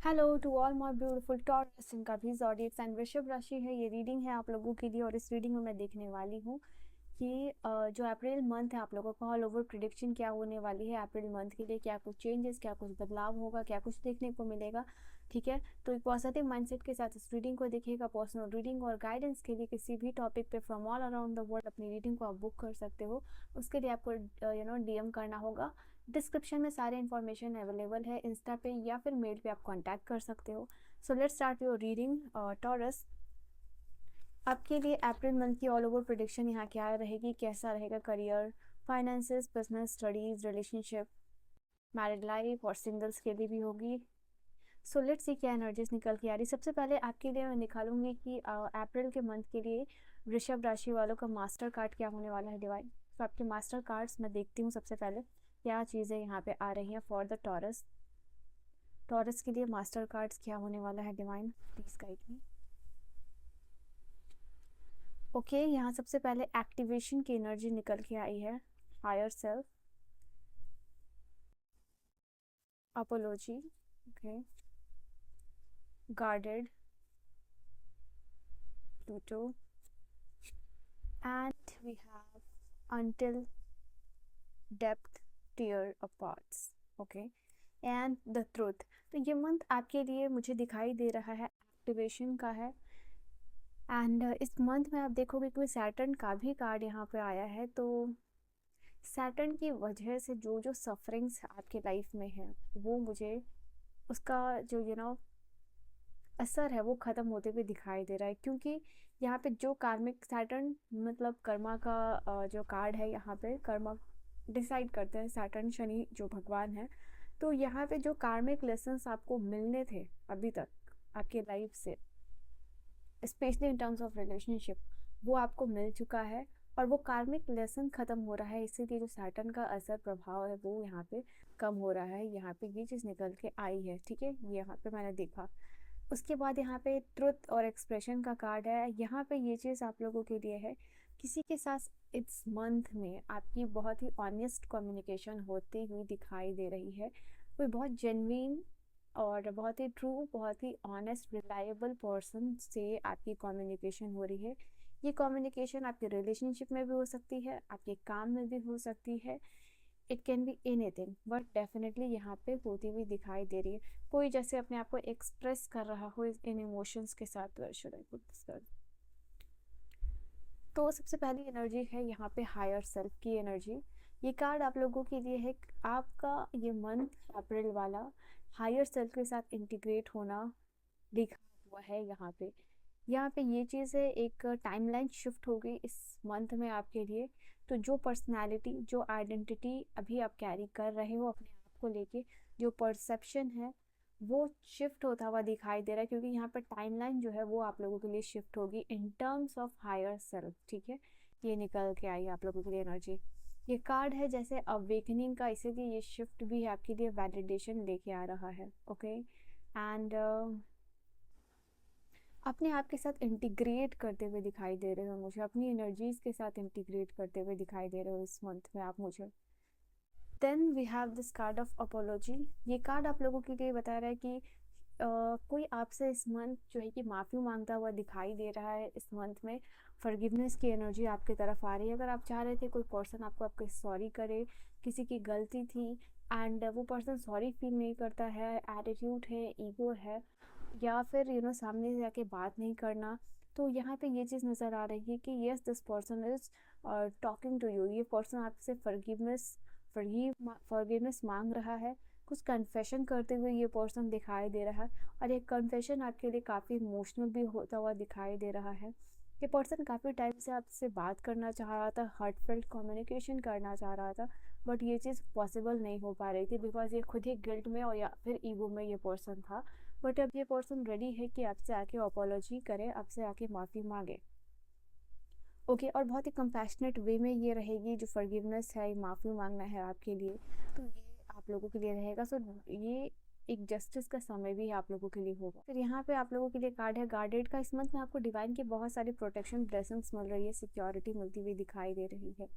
Hello to all my beautiful Taurus इनका भी zodiacs and वृषभ राशि है। ये रीडिंग है आप लोगों के लिए और इस रीडिंग में मैं देखने वाली हूँ कि जो अप्रैल मंथ है आप लोगों का ऑल ओवर प्रिडिक्शन क्या होने वाली है। अप्रैल मंथ के लिए क्या कुछ चेंजेस, क्या कुछ बदलाव होगा, क्या कुछ देखने को मिलेगा। ठीक है, तो एक पॉजिटिव माइंडसेट के साथ इस रीडिंग को देखिएगा। पर्सनल रीडिंग और गाइडेंस के लिए किसी भी टॉपिक पे from all around the world अपनी रीडिंग को आप बुक कर सकते हो। उसके लिए आपको डीएम करना होगा। डिस्क्रिप्शन में सारे इन्फॉर्मेशन अवेलेबल है, इंस्टा पे या फिर मेल पे आप कांटेक्ट कर सकते हो। So let's start your reading. Taurus, आपके लिए अप्रैल मंथ की ऑल ओवर प्रेडिक्शन यहाँ क्या रहेगी, कैसा रहेगा career, finances, business, studies, relationship, married life और सिंगल्स के लिए भी होगी। सो लेट्स सी क्या एनर्जीज निकल के आ रही। सबसे पहले आपके लिए मैं निकालूंगी कि अप्रैल के मंथ के लिए वृषभ राशि वालों का मास्टर कार्ड क्या होने वाला है डिवाइन। तो आपके मास्टर कार्ड्स मैं देखती हूँ सबसे पहले क्या चीज़ें यहाँ पे आ रही हैं फॉर द टॉरस। टॉरस के लिए मास्टर कार्ड्स क्या होने वाला है divine, please guide me. Okay, यहाँ सबसे पहले एक्टिवेशन की एनर्जी निकल के आई है। Higher self, apology, okay, guarded, Pluto, and we have until depth tear aparts, okay, and the truth. तो ये मंथ आपके लिए मुझे दिखाई दे रहा है एक्टिवेशन का है। एंड इस मंथ में आप देखोगे कि सैटर्न का भी कार्ड यहाँ पे आया है। तो सैटर्न की वजह से जो जो सफरिंग्स आपके लाइफ में है वो मुझे उसका जो असर है वो ख़त्म होते हुए दिखाई दे रहा है। क्योंकि यहाँ पे जो कार्मिक सैटर्न मतलब कर्मा का जो कार्ड है, यहाँ पे कर्मा डिसाइड करते हैं सैटर्न शनि जो भगवान है। तो यहाँ पे जो कार्मिक लेसन्स आपको मिलने थे अभी तक आपके लाइफ से, specially in terms of relationship, वो आपको मिल चुका है और वो कार्मिक लेसन ख़त्म हो रहा है। इसीलिए जो सैटर्न का असर प्रभाव है वो यहाँ पे कम हो रहा है। यहाँ पे ये चीज़ निकल के आई है, ठीक है, ये यहाँ पे मैंने देखा। उसके बाद यहाँ पे ट्रुथ और एक्सप्रेशन का कार्ड है। यहाँ पे ये चीज़ आप लोगों के लिए है, किसी के साथ इस मंथ में आपकी बहुत ही ऑनेस्ट कम्युनिकेशन होती हुई दिखाई दे रही है। कोई बहुत जेन्युइन और बहुत ही ट्रू, बहुत ही ऑनेस्ट, रिलायबल पर्सन से आपकी कम्युनिकेशन हो रही है। ये कम्युनिकेशन आपके रिलेशनशिप में भी हो सकती है, आपके काम में भी हो सकती है। It can be anything, but definitely यहाँ पे होती हुई दिखाई दे रही है। कोई जैसे अपने आप को एक्सप्रेस कर रहा हो इन इमोशंस के साथ। Should I put this card? तो सबसे पहली एनर्जी है यहाँ पे हायर सेल्फ की एनर्जी। ये कार्ड आप लोगों के लिए है। आपका ये मंथ अप्रैल वाला हायर सेल्फ के साथ इंटीग्रेट होना लिखा हुआ है यहाँ पे। यहाँ पे ये चीज़ है, एक टाइमलाइन शिफ्ट हो गई इस मंथ में आपके लिए। तो जो पर्सनालिटी, जो आइडेंटिटी अभी आप कैरी कर रहे हो अपने आप को लेके, जो परसेप्शन है वो शिफ्ट होता हुआ दिखाई दे रहा है। क्योंकि यहाँ पर टाइमलाइन जो है वो आप लोगों के लिए शिफ्ट होगी in terms of higher self, ठीक है। ये निकल के आई आप लोगों के लिए एनर्जी। ये कार्ड है जैसे अवेकनिंग का, इसीलिए ये शिफ्ट भी आपके लिए वैलिडेशन लेके आ रहा है, ओके। एंड अपने आप के साथ इंटीग्रेट करते हुए दिखाई दे रहे हो मुझे, अपनी एनर्जीज के साथ इंटीग्रेट करते हुए दिखाई दे रहे हो इस मंथ में आप मुझे। Then we have this card of apology. ये कार्ड आप लोगों के लिए बता रहा है कि कोई आपसे इस मंथ जो है कि माफ़ी मांगता हुआ दिखाई दे रहा है। इस मंथ में फॉरगिवनेस की एनर्जी आपकी तरफ आ रही है। अगर आप चाह रहे थे कोई पर्सन आपको आपके सॉरी करे, किसी की गलती थी एंड वो पर्सन सॉरी फील नहीं करता है, एटीट्यूड है, ईगो है, या फिर सामने से जाके बात नहीं करना, तो यहाँ पे ये चीज़ नज़र आ रही है कि yes this person is talking to you. ये पर्सन आपसे फॉरगिवनेस मांग रहा है। कुछ कन्फेशन करते हुए ये पर्सन दिखाई दे रहा है और ये कन्फेशन आपके लिए काफ़ी इमोशनल भी होता हुआ दिखाई दे रहा है। ये पर्सन काफ़ी टाइम से आपसे बात करना चाह रहा था, हार्टफेल्ट कम्युनिकेशन करना चाह रहा था, बट ये चीज़ पॉसिबल नहीं हो पा रही थी बिकॉज ये खुद ही गिल्ट में और या फिर ईगो में ये पर्सन था। बट अब ये पर्सन रेडी है कि आपसे आके अपॉलॉजी करे, आपसे आके माफ़ी मांगे, ओके। और बहुत ही कंपैशनेट वे में ये रहेगी। जो फॉरगिवनेस है, माफ़ी मांगना है आपके लिए, तो ये आप लोगों के लिए रहेगा। सो ये एक जस्टिस का समय भी आप लोगों के लिए होगा। फिर यहाँ पे आप लोगों के लिए कार्ड है गार्डेड का। इस मंथ में आपको डिवाइन की बहुत सारी प्रोटेक्शन ब्लेसिंग्स मिल रही है, सिक्योरिटी मिलती हुई दिखाई दे रही है।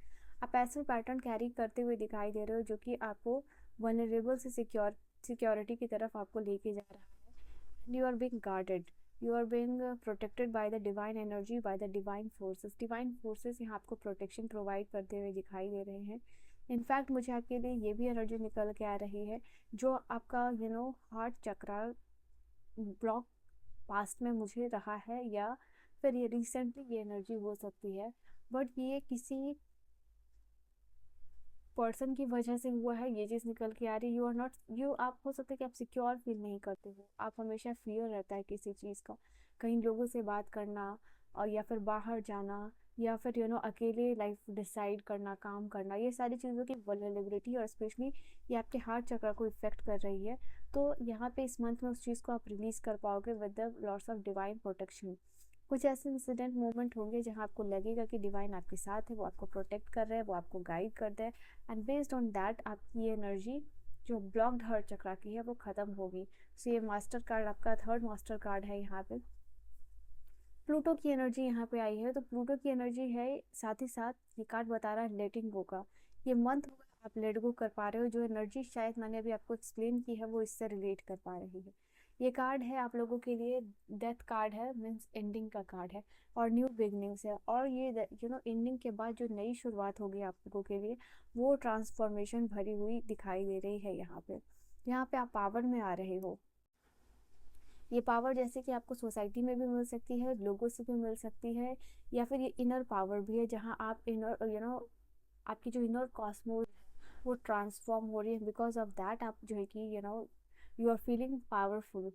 आप ऐसे पैटर्न कैरी करते हुए दिखाई दे रहे हो जो कि आपको वनरेबल से सिक्योरिटी की तरफ आपको लेके जा रहा है। you are being guarded, you are being protected by the divine energy, by the divine forces. divine forces यहाँ आपको प्रोटेक्शन प्रोवाइड करते हुए दिखाई दे रहे हैं। इनफैक्ट मुझे आपके लिए ये भी एनर्जी निकल के आ रही है, जो आपका हार्ट चक्रा ब्लॉक पास्ट में मुझे रहा है, या फिर ये रिसेंटली ये एनर्जी हो सकती है, बट ये किसी पर्सन की वजह से हुआ है, ये चीज़ निकल के आ रही है। यू आर नॉट यू आप हो सकता है कि आप सिक्योर फील नहीं करते हो, आप हमेशा फियर रहता है किसी चीज़ का, कहीं लोगों से बात करना, और या फिर बाहर जाना, या फिर अकेले लाइफ डिसाइड करना, काम करना, ये सारी चीज़ों की वल्नरेबिलिटी, और स्पेशली ये आपके हार्ट चक्र को इफेक्ट कर रही है। तो यहाँ पे इस मंथ में उस चीज़ को आप रिलीज़ कर पाओगे with the lots of divine protection. कुछ ऐसे इंसिडेंट मोमेंट होंगे जहाँ आपको लगेगा कि डिवाइन आपके साथ है, वो आपको प्रोटेक्ट कर रहा है, वो आपको गाइड कर रहा है, एंड बेस्ड ऑन दैट आपकी ये एनर्जी जो ब्लॉक्ड हार्ट चक्रा की है वो ख़त्म होगी। सो ये मास्टर कार्ड आपका थर्ड मास्टर कार्ड है। यहाँ पे प्लूटो की एनर्जी यहाँ पे आई है, तो प्लूटो की एनर्जी है, साथ ही साथ ये कार्ड बता रहा है लेटिंग गो का। ये मंथ आप लेट गो कर पा रहे हो, जो एनर्जी शायद मैंने अभी आपको एक्सप्लेन की है वो इससे रिलेट कर पा रही है। ये कार्ड है आप लोगों के लिए, डेथ कार्ड है, मीन्स एंडिंग का कार्ड है, और न्यू बिगनिंग्स है, और ये एंडिंग के बाद जो नई शुरुआत होगी आप लोगों के लिए, वो ट्रांसफॉर्मेशन भरी हुई दिखाई दे रही है। यहाँ पे आप पावर में आ रहे हो। ये पावर जैसे कि आपको सोसाइटी में भी मिल सकती है, लोगों से भी मिल सकती है, या फिर ये इनर पावर भी है, जहाँ आप इनर आपकी जो इनर कॉस्मोस वो ट्रांसफॉर्म हो रही है। बिकॉज ऑफ दैट आप जो है कि यू आर फीलिंग पावरफुल।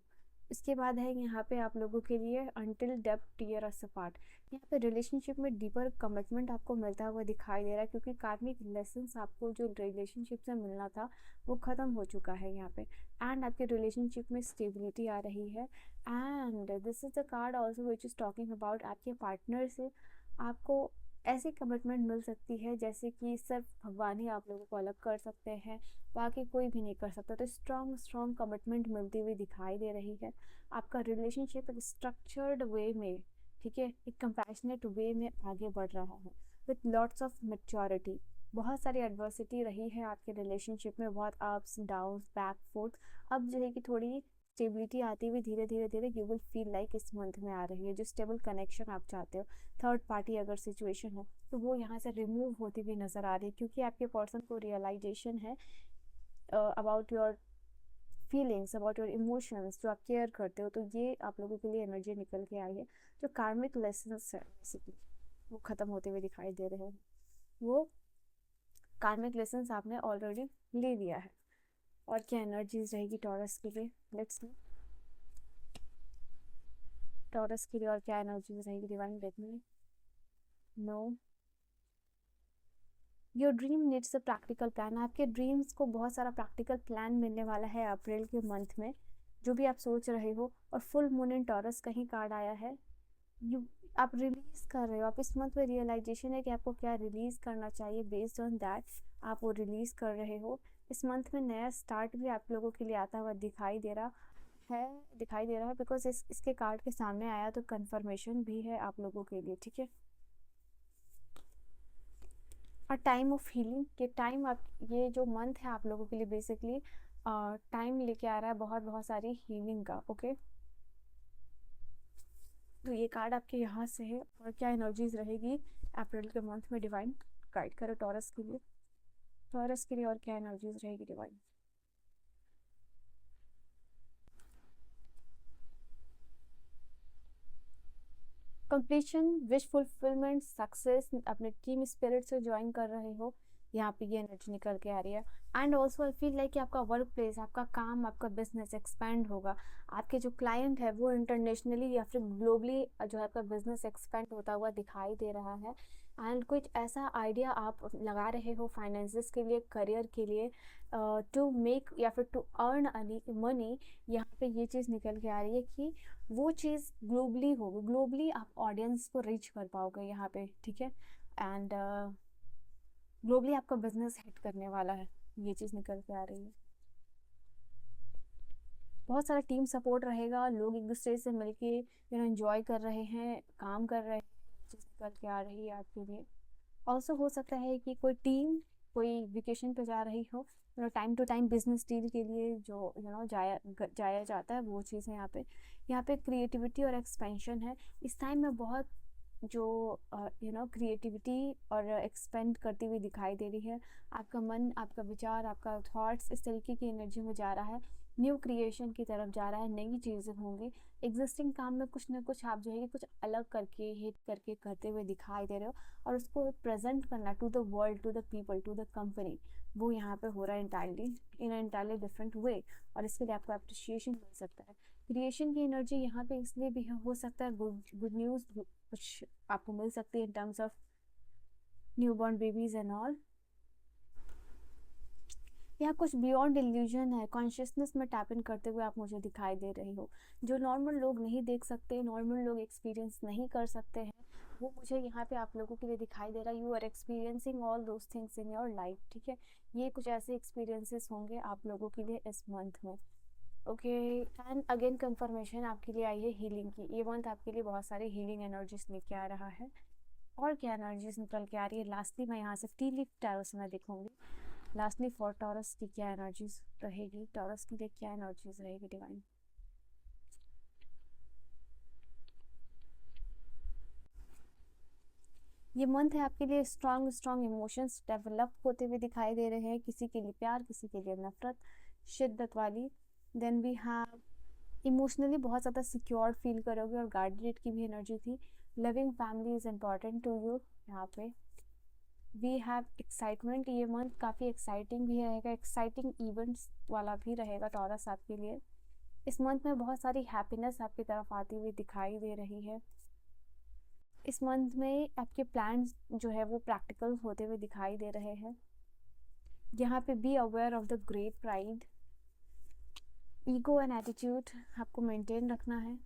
इसके बाद है यहाँ पे आप लोगों के लिए अंटिल डेप्थ टीयर अस अपार्ट। यहाँ पे रिलेशनशिप में डीपर कमिटमेंट आपको मिलता हुआ दिखाई दे रहा है, क्योंकि कार्मिक लेसन्स आपको जो रिलेशनशिप से मिलना था वो ख़त्म हो चुका है यहाँ पे, एंड आपके रिलेशनशिप में स्टेबिलिटी आ रही है। And this is the card also which is talking about आपके पार्टनर से आपको ऐसी कमिटमेंट मिल सकती है जैसे कि सिर्फ भगवान ही आप लोगों को अलग कर सकते हैं, बाकी कोई भी नहीं कर सकता। तो स्ट्रॉन्ग कमिटमेंट मिलती हुई दिखाई दे रही है। आपका रिलेशनशिप एक स्ट्रक्चर्ड वे में, ठीक है, एक कंपैशनेट वे में आगे बढ़ रहा है विथ लॉट्स ऑफ मैच्योरिटी। बहुत सारी एडवर्सिटी रही है आपके रिलेशनशिप में, बहुत अप्स डाउन बैक फोर्थ। अब जो है कि थोड़ी स्टेबिलिटी आती हुई धीरे धीरे धीरे यू विल फील लाइक इस मंथ में आ रही है। जो स्टेबल कनेक्शन आप चाहते हो, थर्ड पार्टी अगर सिचुएशन है तो वो यहाँ से रिमूव होती हुई नज़र आ रही है, क्योंकि आपके पर्सन को रियलाइजेशन है about your feelings, about your emotions, जो आप केयर करते हो। तो ये आप लोगों के लिए एनर्जी निकल के आई है। जो कार्मिक लेसन्स है बेसिकली वो ख़त्म होते हुए दिखाई दे रहे हैं। वो कार्मिक लेसन्स आपने ऑलरेडी ले लिया है। और क्या एनर्जीज रहेगी टॉरस के लिए, लेट्स सी। टॉरस के लिए और क्या एनर्जीज रहेगी डिवाइन डेथ में। No, your dream needs a practical plan. आपके ड्रीम्स को बहुत सारा प्रैक्टिकल प्लान मिलने वाला है अप्रैल के मंथ में, जो भी आप सोच रहे हो। और फुल मून इन टॉरस कहीं कार्ड आया है, यू आप रिलीज कर रहे हो। आप इस मंथ में रियलाइजेशन है कि आपको क्या रिलीज करना चाहिए, बेस्ड ऑन दैट आप वो रिलीज कर रहे हो। इस मंथ में नया स्टार्ट भी आप लोगों के लिए आता हुआ दिखाई दे रहा है, बिकॉज इसके कार्ड के सामने आया तो कंफर्मेशन भी है आप लोगों के लिए, ठीक है। और टाइम ऑफ हीलिंग, ये जो मंथ है आप लोगों के लिए बेसिकली टाइम लेके आ रहा है बहुत बहुत सारी हीलिंग का, ओके। तो ये कार्ड आपके यहाँ से है। और क्या एनर्जीज रहेगी अप्रैल के मंथ में, डिवाइन गाइड करो टॉरस के लिए। और क्या एनर्जीज रहेगी divine. Completion, wish fulfilment, success, अपने टीम स्पिरिट से ज्वाइन कर रहे हो, यहाँ पे ये एनर्जी निकल के आ रही है। And also I feel like कि आपका वर्क प्लेस, आपका काम, आपका बिजनेस एक्सपेंड होगा। आपके जो क्लाइंट है वो इंटरनेशनली या फिर ग्लोबली जो है आपका बिजनेस एक्सपेंड होता हुआ दिखाई दे रहा है। एंड कुछ ऐसा आइडिया आप लगा रहे हो फाइनेंसिस के लिए, करियर के लिए, टू मेक या फिर टू अर्न मनी। यहाँ पे ये चीज़ निकल के आ रही है कि वो चीज़ ग्लोबली होगी, ग्लोबली आप ऑडियंस को रीच कर पाओगे यहाँ पे, ठीक है। एंड ग्लोबली आपका बिजनेस हिट करने वाला है, ये चीज़ निकल के आ रही है। बहुत सारा टीम सपोर्ट रहेगा, लोग एक दूसरे से मिलके एंजॉय कर रहे हैं, काम कर रहे हैं, ये चीज़ निकल के आ रही है आपके लिए। ऑल्सो हो सकता है कि कोई टीम कोई वेकेशन पे जा रही हो, time to time business deal के लिए जो जाया जाता है वो चीज़ है यहाँ पे क्रिएटिविटी और एक्सपेंशन है। इस टाइम में बहुत जो क्रिएटिविटी और एक्सपेंड करती हुई दिखाई दे रही है। आपका मन, आपका विचार, आपका थॉट्स इस तरीके की एनर्जी में जा रहा है, न्यू क्रिएशन की तरफ जा रहा है, नई चीज़ें होंगी। एग्जिस्टिंग काम में कुछ ना कुछ आप जो है कि कुछ अलग करके हिट करके करते हुए दिखाई दे रहे हो, और उसको प्रेजेंट करना to the world, to the people, to the company, वो यहाँ पे हो रहा है entirely in entirely different way, और इसके लिए आपको अप्रिशिएशन मिल सकता है। क्रिएशन की एनर्जी यहाँ पे इसलिए भी हो सकता है, गुड न्यूज़ कुछ आपको मिल सकती है इन terms of newborn babies and all. यहाँ कुछ बियॉन्ड इल्यूजन है, कॉन्शियसनेस में टैप इन करते हुए आप मुझे दिखाई दे रही हो, जो नॉर्मल लोग नहीं देख सकते, नॉर्मल लोग एक्सपीरियंस नहीं कर सकते हैं, वो मुझे यहाँ पे आप लोगों के लिए दिखाई दे रहा है। You are experiencing all those things in your life, ठीक है। ये कुछ ऐसे एक्सपीरियंसेस होंगे आप लोगों के लिए इस मंथ में। ओके, एंड अगेन कंफर्मेशन आपके लिए आई है हीलिंग की। ये मंथ आपके लिए बहुत सारी हीलिंग एनर्जीज लेके आ रहा है। और क्या एनर्जीज निकल के आ रही है, लास्टली मैं यहाँ से टी लीफ टैरो से मैं देखूंगी लास्टली फॉर टॉरस की क्या एनर्जीज रहेगी, टॉरस के लिए क्या एनर्जीज रहेगी डिवाइन। ये मंथ है आपके लिए स्ट्रॉन्ग स्ट्रॉन्ग इमोशंस डेवलप होते हुए दिखाई दे रहे हैं, किसी के लिए प्यार, किसी के लिए नफरत, शिद्दत वाली। देन वी हैव इमोशनली बहुत ज़्यादा सिक्योर फील करोगे, और गार्डियड की भी एनर्जी थी। Loving family is important to you. यहाँ पे वी हैव एक्साइटमेंट, ये मंथ काफ़ी एक्साइटिंग भी रहेगा, एक्साइटिंग इवेंट्स वाला भी रहेगा टॉरस आपके लिए। इस मंथ में बहुत सारी हैप्पीनेस आपकी तरफ आती हुई दिखाई दे रही है। इस मंथ में आपके प्लान्स जो है वो प्रैक्टिकल होते हुए दिखाई दे रहे हैं। यहाँ पे be aware of the great pride, ego and attitude आपको मेंटेन रखना है।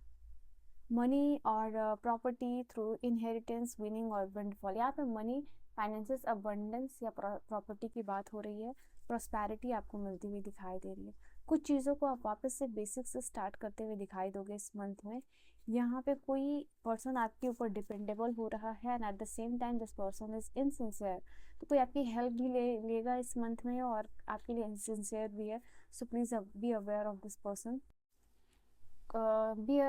मनी और प्रॉपर्टी थ्रू इनहेरिटेंस, विनिंग और विंडफॉल, यहाँ पे मनी, फाइनेंसेस, अबंडेंस या प्रॉपर्टी की बात हो रही है। प्रॉस्पेरिटी आपको मिलती हुई दिखाई दे रही है। कुछ चीज़ों को आप वापस से बेसिक से स्टार्ट करते हुए दिखाई दोगे इस मंथ में। यहाँ पे कोई पर्सन आपके ऊपर डिपेंडेबल हो रहा है, and at the same time this person is insincere, तो कोई आपकी हेल्प भी लेगा इस मंथ में और आपके लिए इनसिंसियर भी है। So please be aware of this person. Be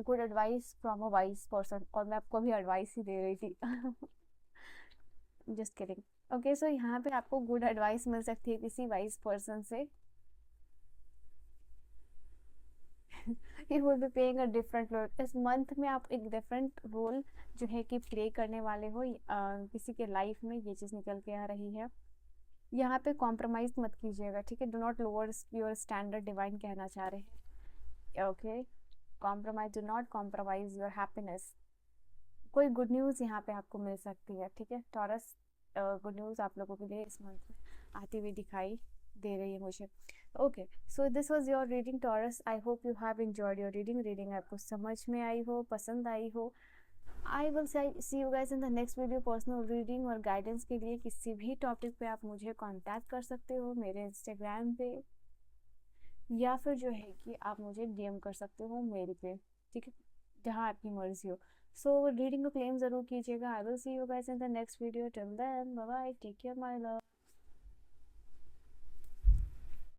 good advice from a wise person, और मैं आपको भी एडवाइस ही दे रही थी। Just kidding. ओके, सो यहाँ पे आपको गुड एडवाइस मिल सकती है किसी वाइज पर्सन से। He will be playing a different role इस मंथ में, आप एक डिफरेंट रोल जो है कि प्ले करने वाले हो किसी के लाइफ में, ये चीज़ निकल के आ रही है। यहाँ पे कॉम्प्रोमाइज मत कीजिएगा, ठीक है। Do not lower your standard, divine कहना चाह रहे हैं। Okay, compromise, do not compromise your happiness. कोई गुड न्यूज़ यहाँ पे आपको मिल सकती है, ठीक है टॉरस। गुड न्यूज़ आप लोगों के लिए इस मंथ में आती हुई दिखाई दे रही है मुझे। Okay, so this was your reading taurus. I hope you have enjoyed your reading आपको समझ में आई हो, पसंद आई हो। आई will see you guys in the next video. Personal reading और गाइडेंस के लिए किसी भी टॉपिक पे आप मुझे कांटेक्ट कर सकते हो मेरे इंस्टाग्राम पे, या फिर जो है कि आप मुझे डीएम कर सकते हो मेल पे, ठीक है, जहाँ आपकी मर्जी हो। सो रीडिंग को क्लेम ज़रूर कीजिएगा। I will see you guys in the next video. Till then bye bye, take care my love.